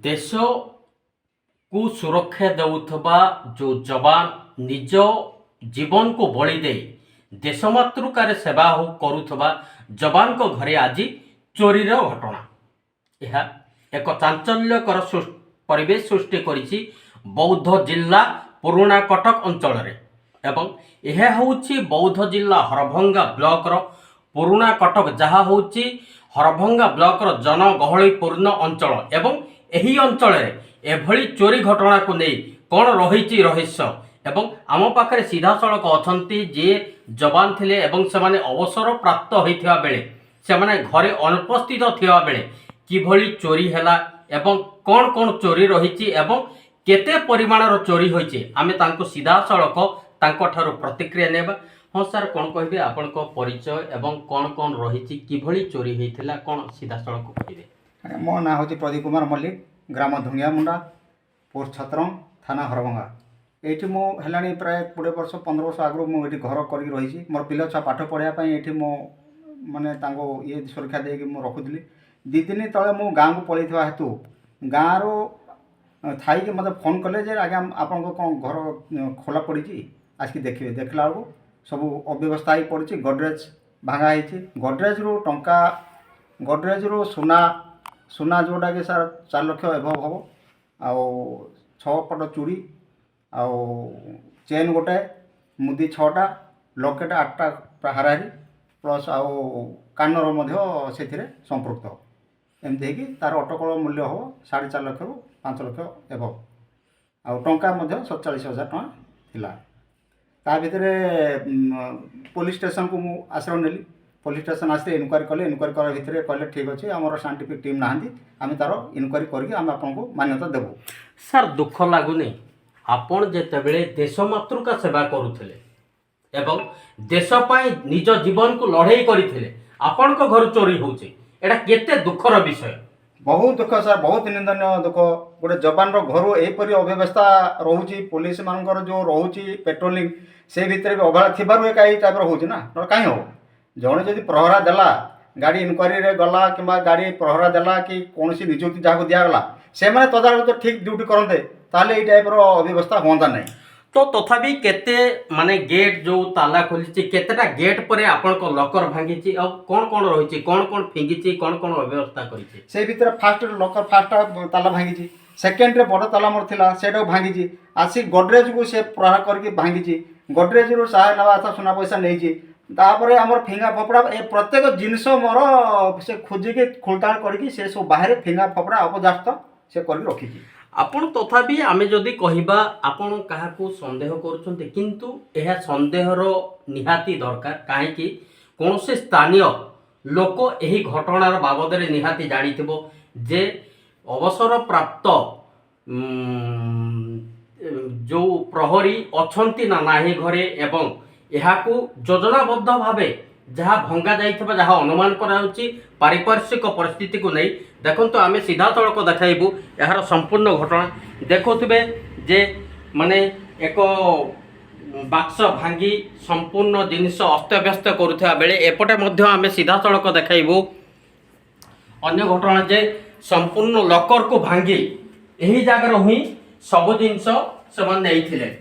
देश को सुरक्षा देउथबा जो जवान निज जीवन को बलि दे देश मातृकार सेवा हो करुथबा जवान को घरे आज चोरीर घटना यह एक चांचल्यकर परिवेश सृष्टि करिछि बौद्ध जिला पुराणा कटक अंचल एवं यह होछि बौद्ध जिला हरभंगा ब्लॉक रो पुराणा कटक जहाँ होछि हरभंगा ब्लॉक रो जनगहलीपूर्ण अंचल एवं यही अंचल एभली चोरी घटना को नहीं कौन रही रहस्य एवं आम पाखे सीधा सड़क अछंती जे जवान थिले एवं से माने अवसर प्राप्त होइथिबा बेले से माने घरे अनुपस्थित थिबा बेले किभली चोरी हैला एवं कौन कौन चोरी रही एवं केते परिमाणर चोरी होइछि आमे तांको सीधा सड़क तांको ठारो प्रतिक्रिया नेबा। हाँ सर कौन कहिबे आपन को परिचय एवं कौन कौन रही किभली चोरी होइथिला कौन सीधा सड़क कहिबे। मो ना हूँ प्रदीप कुमार मल्लिक ग्राम धुंगियामुंडा पोस्ट छत्रंग थाना हरभंगा ये मुझे प्राय 20 वर्ष 15 वर्ष आगु मुझे घर कर रही मोर पिला छुआ पाठ पढ़ाई ये मो माने ये सुरक्षा देकी मुझे रखुली 2 दिन तले मु गाँव को पलैया हेतु गाँव रो थी मत फोन कले जे आज्ञा आपन कौन घर खोला पड़ी आसिक देखिए देखला बेलू सब अव्यवस्था ही पड़ी गडरेज भांगा होती गडरेज रू टंका गडरेज रू सुना सुना जोटा कि सर 4 लाख एभव हम आउ 6 पट चूड़ी आउ चेन गोटाए मुदी 6टा लकेट 8टा हाराहारी प्लस आउ कानर से संपृक्त एमती कि तार अटकल मूल्य हम 4.5 लाख रु 5 लाख एभव आउ टंका 47,000 टଙ୍କା थिला। ता भितरे पुलिस स्टेशन को मु आश्रय नेली पुलिस स्टेशन आसते इनक्वारी कले इनक्वारी कर भितर कहले ठीक अच्छे आम साइंटिफिक टीम ना आम तार इनक्वारी करके आम आपको मान्यता देवु। सर दुख लगुनि आपण जेतेबेले देश मातृका सेवा करुथिले एवं देश पाई निज जीवन को लड़ाई करथिले आपण को घर चोरी होउचे एटा केते दुखर विषय। बहुत दुख सर बहुत निंदनीय दुख गोटे जवान घर एपरी अव्यवस्था रोचे पुलिस मानकर जो रोचे पेट्रोलिंग से भितर भी अवहेला थी टाइप रोचे ना कहीं हो जड़े जदि प्रहरा देला गाड़ी इनक्वारी रे गला कि गाड़ी प्रहरा देला कि कौन सी निजुक्ति जहाँ दिगला से मैंने तदारख तो ठीक ड्यूटी करते ताले ये टाइप अव्यवस्था होता नहीं। तो तथापि केते माने गेट जो ताला खोली केतेटा गेट पर आपण को लकर भांगी और कौन कौन रही कौन कौन फिंगी कौन कौन अव्यवस्था करी से भीतर फास्ट लकर फास्ट ताला भांगी सेकेंड रे बड़ ताला मोर थिला सेटा भांगी आसी गडरेज को से प्रहार करके भांगी गडरेज रू सहाय नवा सुना पैसा नहीं तापर आमर फिंगा फपड़ा ए प्रत्येक जिनस मोर से खोजिकी खोलताड़ करके से सब बाहर फिंगा फपड़ा अपजास्त से करके रखी आपण तथापि आमे जदि कहिबा आपण काहाकू संदेह करूछन्ते किंतु एहा संदेहर निहाती दरकार काहे कि कोनसे स्थानीय लोक एही घटनार बाबदरे निहाती जानिथिबो जे अवसर प्राप्त जो प्रहरी अछंती ना नाही घरे एवं एहाकू योजनाबद्ध भावे जहाँ भंगा जाइथिबा जहाँ अनुमान कराउछि पारिपार्श्विक परिस्थिति को नहीं देखो तो आम सीधा सड़क देखाइबू यार संपूर्ण घटना देखुवे जे माने एक बाक्स भांगी संपूर्ण जिनिस अस्तव्यस्त करुवा बेले एपटे मध्य आम सीधा सड़क देखाइबू अन्य घटना जे संपूर्ण लकर को भांगी यही जगार ही सब जिनस से नहीं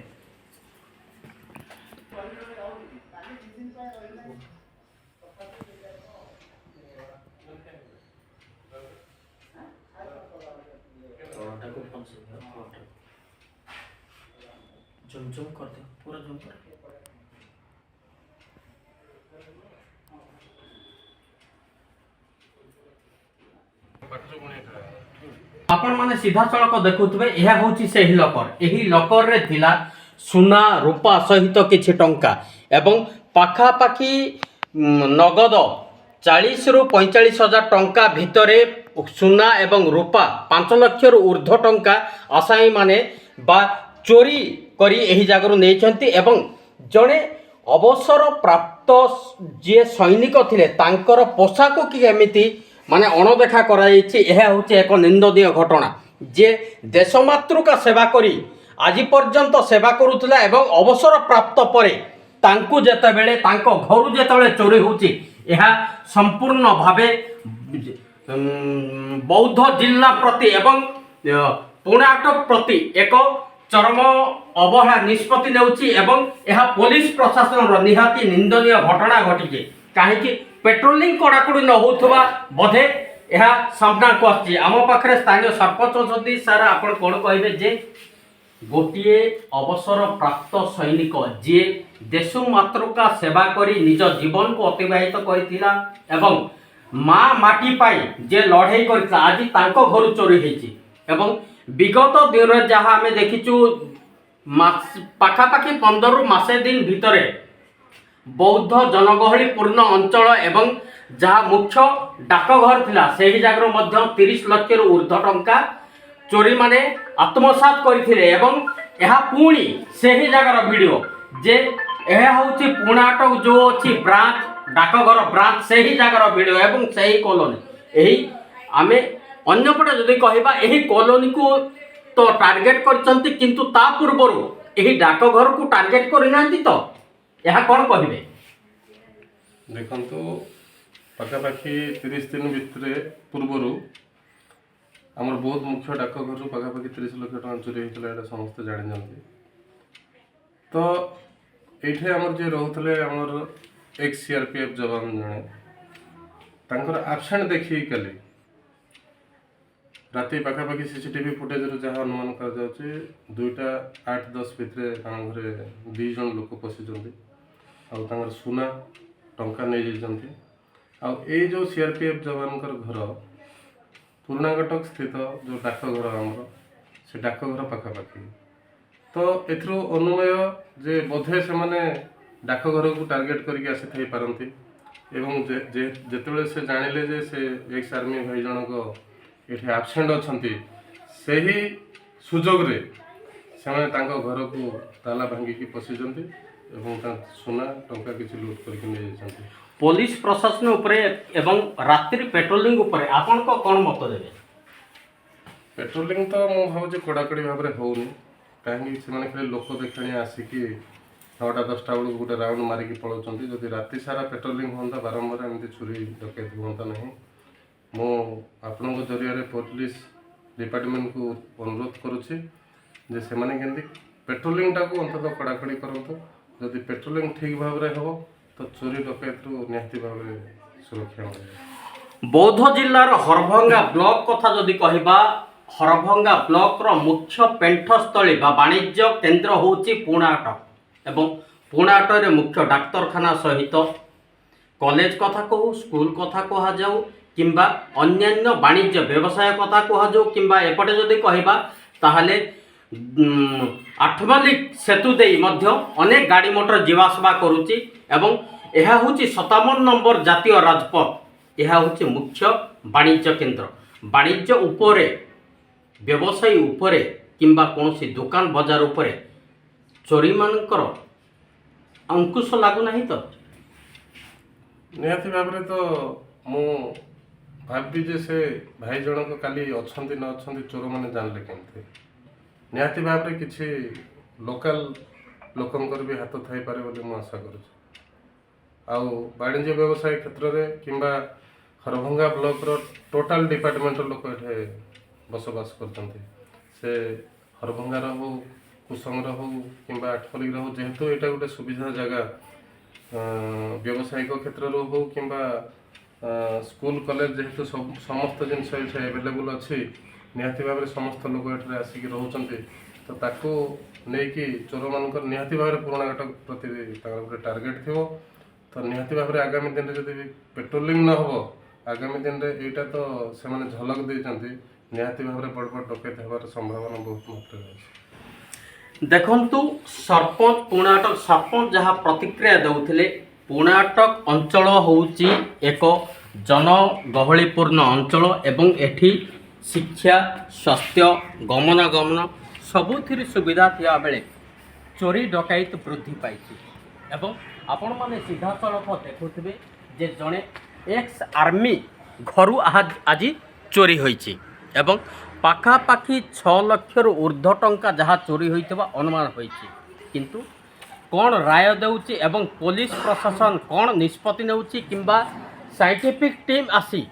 जूम जूम कर दे पूरा जूम कर आपण माने सीधा सड़क देखुथबे यह होची से ही लकर एही लकर रे थिला सुना रूपा सहित किछि टंका एवं पाखा पाखी नगद 40 रु 45,000 टंका भितरे सुना एवं रूपा 5 लाख रु ऊर्ध्व टंका आसाई माने बा चोरी करी एही जगार नहीं एवं जड़े अवसर प्राप्त जे सैनिक थिले तांकर पोशाक कि एमिति माने अणदेखा कराई यह हूँ एक निंदनीय घटना जे देश मातृका सेवा करी आज पर्यंत सेवा करुला एवं अवसर प्राप्त पर तांकु जेतेबेले तांको घरु जेतेबेले चोरी होची यह संपूर्ण भावे बौद्ध जिला प्रति एवं ପୁଣା ଅଟକ ପ୍ରତି ଏକ ଚରମ ଅବହେଳା ନିଷ୍ପତ୍ତି ନେଉଛି ଏବଂ ଏହା ପୋଲିସ ପ୍ରଶାସନର ନିହାତି ନିନ୍ଦନୀୟ ଘଟଣା ଘଟିଛି। କାହିଁକି ପେଟ୍ରୋଲିଂ କଡ଼ାକଡ଼ି ନ ହେଉଥିବା ବୋଧେ ଏହା ସାମ୍ନାକୁ ଆସିଛି। ଆମ ପାଖରେ ସ୍ଥାନୀୟ ସରପଞ୍ଚ ଅଛନ୍ତି। ସାର୍ ଆପଣ କ'ଣ କହିବେ ଯେ ଗୋଟିଏ ଅବସରପ୍ରାପ୍ତ ସୈନିକ ଯିଏ ଦେଶ ମାତୃକା ସେବା କରି ନିଜ ଜୀବନକୁ ଅତିବାହିତ କରିଥିଲା ଏବଂ ମା ମାଟି ପାଇଁ ଯେ ଲଢ଼େଇ କରିଥିଲା ଆଜି ତାଙ୍କ ଘରୁ ଚୋରି ହେଇଛି ଏବଂ ବିଗତ ଦିନରେ ଯାହା ଆମେ ଦେଖିଛୁ ପାଖାପାଖି 15ରୁ ମାସେ ଦିନ ଭିତରେ ବୌଦ୍ଧ ଜନଗହଳିପୂର୍ଣ୍ଣ ଅଞ୍ଚଳ ଏବଂ ଯାହା ମୁଖ୍ୟ ଡାକଘର ଥିଲା ସେହି ଜାଗାରୁ ମଧ୍ୟ 30 ଲକ୍ଷରୁ ଉର୍ଦ୍ଧ୍ୱ ଟଙ୍କା ଚୋରୀମାନେ ଆତ୍ମସାତ କରିଥିଲେ ଏବଂ ଏହା ପୁଣି ସେହି ଜାଗାର ଭିଡ଼ିଓ ଯେ ଏହା ହେଉଛି ପୁଣାଟକ ଯେଉଁ ଅଛି ବ୍ରାଞ୍ଚ ଡାକଘର ବ୍ରାଞ୍ଚ ସେହି ଜାଗାର ଭିଡ଼ିଓ ଏବଂ ସେହି କଲୋନୀ ଏହି ଆମେ ଅନ୍ୟପଟେ ଯଦି କହିବା ଏହି କଲୋନୀକୁ ତ ଟାର୍ଗେଟ କରିଛନ୍ତି କିନ୍ତୁ ତା ପୂର୍ବରୁ ଏହି ଡାକଘରକୁ ଟାର୍ଗେଟ କରିନାହାନ୍ତି ତ ଏହା କ'ଣ କହିବେ? ଦେଖନ୍ତୁ ପାଖାପାଖି 30 ଦିନ ଭିତରେ ପୂର୍ବରୁ ଆମର ବହୁତ ମୁଖ୍ୟ ଡାକଘରରୁ ପାଖାପାଖି 30 ଲକ୍ଷ ଟଙ୍କା ଚୋରି ହେଇଥିଲା। ଏଇଟା ସମସ୍ତେ ଜାଣିଛନ୍ତି। ତ ଏଇଠି ଆମର ଯିଏ ରହୁଥିଲେ ଆମର ଏକ୍ସ CRPF ଯବାନ ଜଣେ ତାଙ୍କର ଆବସେଣ୍ଟ ଦେଖିକି କାଲି ରାତି ପାଖାପାଖି CCTV ଫୁଟେଜରୁ ଯାହା ଅନୁମାନ କରାଯାଉଛି 2ଟା 8-10 ଭିତରେ ତାଙ୍କ ଘରେ 2 ଜଣ ଲୋକ ପଶିଛନ୍ତି ଆଉ ତାଙ୍କର ସୁନା ଟଙ୍କା ନେଇଯାଇଛନ୍ତି। ଆଉ ଏଇ ଯେଉଁ CRPF ଯବାନଙ୍କର ଘର ପୁରୁଣାକଟକ ସ୍ଥିତ ଯେଉଁ ଡାକଘର ଆମର ସେ ଡାକଘର ପାଖାପାଖି। ତ ଏଥିରୁ ଅନୁମେୟ ଯେ ବୋଧେ ସେମାନେ ଡାକଘରକୁ ଟାର୍ଗେଟ କରିକି ଆସିଥାଇପାରନ୍ତି ଏବଂ ଯେତେବେଳେ ସେ ଜାଣିଲେ ଯେ ସେ ଏକ୍ସ ଆର୍ମି ଭାଇ ଜଣକ ଏଠି ଆବସେଣ୍ଟ ଅଛନ୍ତି ସେହି ସୁଯୋଗରେ ସେମାନେ ତାଙ୍କ ଘରକୁ ତାଲା ଭାଙ୍ଗିକି ପଶିଛନ୍ତି ଏବଂ ତାଙ୍କ ସୁନା ଟଙ୍କା କିଛି ଲୁଟ୍ କରିକି ନେଇଯାଇଛନ୍ତି। ପୋଲିସ ପ୍ରଶାସନ ଉପରେ ଏବଂ ରାତ୍ରି ପେଟ୍ରୋଲିଂ ଉପରେ ଆପଣଙ୍କ କ'ଣ ମତ ଦେବେ? ପେଟ୍ରୋଲିଂ ତ ମୁଁ ଭାବୁଛି କଡ଼ାକଡ଼ି ଭାବରେ ହେଉନି। କାହିଁକି ସେମାନେ ଖାଲି ଲୋକ ଦେଖାଣିଆ ଆସିକି 9ଟା 10ଟା ବେଳକୁ ଗୋଟେ ରାଉଣ୍ଡ ମାରିକି ପଳାଉଛନ୍ତି। ଯଦି ରାତି ସାରା ପେଟ୍ରୋଲିଂ ହୁଅନ୍ତା ବାରମ୍ବାର ଏମିତି ଚୋରି ଡକାୟତ ହୁଅନ୍ତା ନାହିଁ। ମୁଁ ଆପଣଙ୍କ ଜରିଆରେ ପୋଲିସ ଡିପାର୍ଟମେଣ୍ଟକୁ ଅନୁରୋଧ କରୁଛି ଯେ ସେମାନେ କେମିତି ପେଟ୍ରୋଲିଂଟାକୁ ଅନ୍ତତଃ କଡ଼ାକଡ଼ି କରନ୍ତୁ। ଯଦି ପେଟ୍ରୋଲିଂ ଠିକ୍ ଭାବରେ ହେବ ତ ଚୋରି ଡକାୟତରୁ ନିହାତି ଭାବରେ ସୁରକ୍ଷା ମିଳିବ। ବୌଦ୍ଧ ଜିଲ୍ଲାର ହରଭଙ୍ଗା ବ୍ଲକ କଥା ଯଦି କହିବା ହରଭଙ୍ଗା ବ୍ଲକର ମୁଖ୍ୟ ପେଣ୍ଠସ୍ଥଳୀ ବା ବାଣିଜ୍ୟ କେନ୍ଦ୍ର ହେଉଛି ପୁଣାଟକ ଏବଂ ପୁଣାଟରେ ମୁଖ୍ୟ ଡାକ୍ତରଖାନା ସହିତ କଲେଜ କଥା କହୁ ସ୍କୁଲ କଥା କୁହାଯାଉ କିମ୍ବା ଅନ୍ୟାନ୍ୟ ବାଣିଜ୍ୟ ବ୍ୟବସାୟ କଥା କୁହାଯାଉ କିମ୍ବା ଏପଟେ ଯଦି କହିବା ତାହେଲେ ଆଠମଲ୍ଲିକ ସେତୁ ଦେଇ ମଧ୍ୟ ଅନେକ ଗାଡ଼ି ମଟର ଯିବା ଆସିବା କରୁଛି ଏବଂ ଏହା ହେଉଛି 57 ନମ୍ବର ଜାତୀୟ ରାଜପଥ। ଏହା ହେଉଛି ମୁଖ୍ୟ ବାଣିଜ୍ୟ କେନ୍ଦ୍ର। ବାଣିଜ୍ୟ ଉପରେ ବ୍ୟବସାୟୀ ଉପରେ କିମ୍ବା କୌଣସି ଦୋକାନ ବଜାର ଉପରେ ଚୋରୀମାନଙ୍କର ଅଙ୍କୁଶ ଲାଗୁନାହିଁ ତ? ନିହାତି ଭାବରେ ତ ମୁଁ ଭାବିବି ଯେ ସେ ଭାଇ ଜଣକ କାଲି ଅଛନ୍ତି ନ ଅଛନ୍ତି ଚୋରମାନେ ଜାଣିଲେ କେମିତି। ନିହାତି ଭାବରେ କିଛି ଲୋକାଲ ଲୋକଙ୍କର ବି ହାତ ଥାଇପାରେ ବୋଲି ମୁଁ ଆଶା କରୁଛି। ଆଉ ବାଣିଜ୍ୟ ବ୍ୟବସାୟ କ୍ଷେତ୍ରରେ କିମ୍ବା ହରଭଙ୍ଗା ବ୍ଲକର ଟୋଟାଲ ଡିପାର୍ଟମେଣ୍ଟର ଲୋକ ଏଠି ବସବାସ କରୁଛନ୍ତି। ସେ ହରଭଙ୍ଗାର ହେଉ କୁସଙ୍ଗର ହେଉ କିମ୍ବା ଆଠମଲ୍ଲିକର ହେଉ ଯେହେତୁ ଏଇଟା ଗୋଟେ ସୁବିଧା ଜାଗା ବ୍ୟବସାୟିକ କ୍ଷେତ୍ରରୁ ହେଉ କିମ୍ବା ସ୍କୁଲ କଲେଜ ଯେହେତୁ ସମସ୍ତ ଜିନିଷ ଏଠି ଆଭେଲେବୁଲ୍ ଅଛି ନିହାତି ଭାବରେ ସମସ୍ତ ଲୋକ ଏଠାରେ ଆସିକି ରହୁଛନ୍ତି। ତ ତାକୁ ନେଇକି ଚୋରମାନଙ୍କର ନିହାତି ଭାବରେ ପୁରୁଣାକଟକ ପ୍ରତି ତାଙ୍କର ଗୋଟେ ଟାର୍ଗେଟ୍ ଥିବ। ତ ନିହାତି ଭାବରେ ଆଗାମୀ ଦିନରେ ଯଦି ପେଟ୍ରୋଲିଂ ନ ହେବ ଆଗାମୀ ଦିନରେ ଏଇଟା ତ ସେମାନେ ଝଲକ ଦେଇଛନ୍ତି ନିହାତି ଭାବରେ ବଡ଼ ବଡ଼ ଡକାୟତ ହେବାର ସମ୍ଭାବନା ବହୁତ ମାତ୍ରାରେ ଅଛି। ଦେଖନ୍ତୁ ସରପଞ୍ଚ ପୁଣାଟକ ସରପଞ୍ଚ ଯାହା ପ୍ରତିକ୍ରିୟା ଦେଉଥିଲେ ପୁଣାଟକ ଅଞ୍ଚଳ ହେଉଛି ଏକ ଜନଗହଳିପୂର୍ଣ୍ଣ ଅଞ୍ଚଳ ଏବଂ ଏଠି ଶିକ୍ଷା ସ୍ୱାସ୍ଥ୍ୟ ଗମନାଗମନ ସବୁଥିରେ ସୁବିଧା ଥିବା ବେଳେ ଚୋରି ଡକାୟତ ବୃଦ୍ଧି ପାଇଛି ଏବଂ ଆପଣମାନେ ସିଧାସଳଖ ଦେଖୁଥିବେ ଯେ ଜଣେ ଏକ୍ସ ଆର୍ମି ଘରୁ ଆଜି ଚୋରି ହୋଇଛି ଏବଂ ପାଖାପାଖି 6 ଲକ୍ଷରୁ ଉର୍ଦ୍ଧ୍ୱ ଟଙ୍କା ଯାହା ଚୋରି ହୋଇଥିବା ଅନୁମାନ ହୋଇଛି। କିନ୍ତୁ କ'ଣ ରାୟ ଦେଉଛି ଏବଂ ପୋଲିସ ପ୍ରଶାସନ କ'ଣ ନିଷ୍ପତ୍ତି ନେଉଛି କିମ୍ବା ସାଇଣ୍ଟିଫିକ୍ ଟିମ୍ ଆସି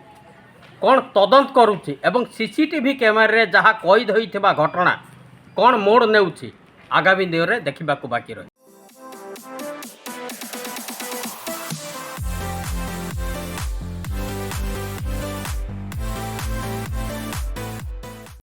କ'ଣ ତଦନ୍ତ କରୁଛି ଏବଂ ସିସିଟିଭି କ୍ୟାମେରାରେ ଯାହା କଏଦ ହୋଇଥିବା ଘଟଣା କ'ଣ ମୋଡ଼ ନେଉଛି ଆଗାମୀ ଦିନରେ ଦେଖିବାକୁ ବାକି ରହିଛି।